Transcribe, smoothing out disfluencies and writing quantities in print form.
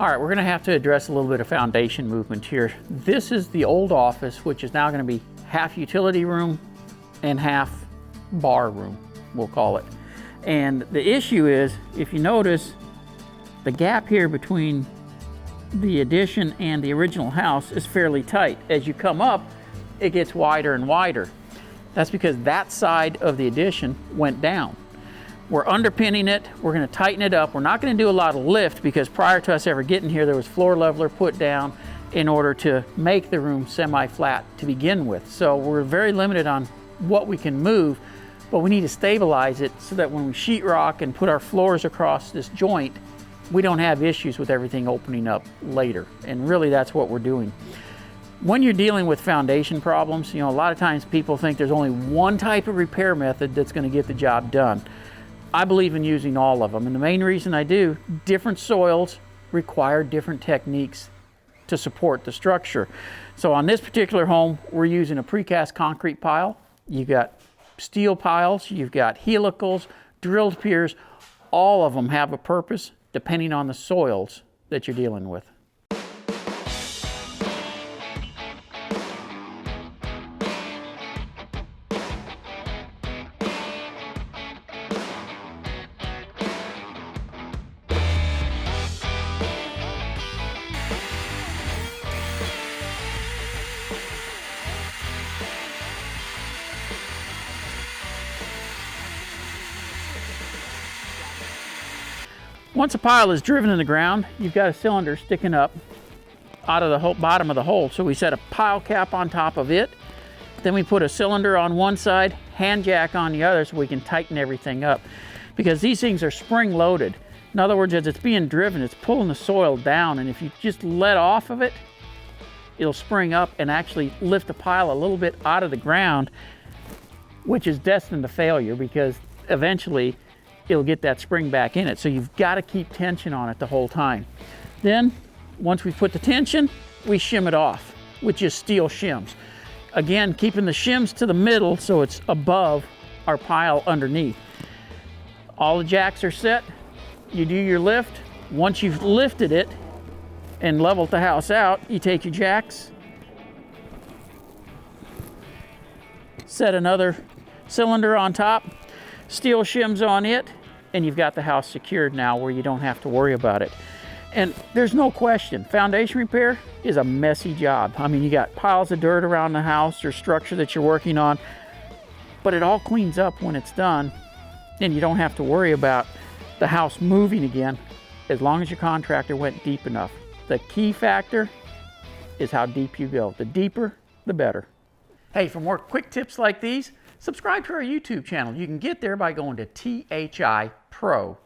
All right, we're gonna have to address a little bit of foundation movement here. This is the old office, which is now gonna be half utility room and half bar room, we'll call it. And the issue is, if you notice, the gap here between the addition and the original house is fairly tight. As you come up, it gets wider and wider. That's because that side of the addition went down. We're underpinning it, we're gonna tighten it up. We're not gonna do a lot of lift because prior to us ever getting here, there was floor leveler put down in order to make the room semi-flat to begin with. So we're very limited on what we can move, but we need to stabilize it so that when we sheetrock and put our floors across this joint, we don't have issues with everything opening up later. And really that's what we're doing. When you're dealing with foundation problems, a lot of times people think there's only one type of repair method that's gonna get the job done. I believe in using all of them, and the main reason I do, different soils require different techniques to support the structure. So on this particular home, we're using a precast concrete pile. You've got steel piles, you've got helicals, drilled piers. All of them have a purpose depending on the soils that you're dealing with. Once a pile is driven in the ground, you've got a cylinder sticking up out of the bottom of the hole. So we set a pile cap on top of it. Then we put a cylinder on one side, hand jack on the other so we can tighten everything up. Because these things are spring loaded. In other words, as it's being driven, it's pulling the soil down. And if you just let off of it, it'll spring up and actually lift the pile a little bit out of the ground, which is destined to failure because eventually it'll get that spring back in it. So you've got to keep tension on it the whole time. Then, once we put the tension, we shim it off with just steel shims. Again, keeping the shims to the middle so it's above our pile underneath. All the jacks are set. You do your lift. Once you've lifted it and leveled the house out, you take your jacks, set another cylinder on top, steel shims on it, and you've got the house secured now where you don't have to worry about it. And there's no question, foundation repair is a messy job. I mean, you got piles of dirt around the house or structure that you're working on, but it all cleans up when it's done, and you don't have to worry about the house moving again as long as your contractor went deep enough. The key factor is how deep you go. The deeper, the better. Hey, for more quick tips like these, subscribe to our YouTube channel. You can get there by going to thipro.com.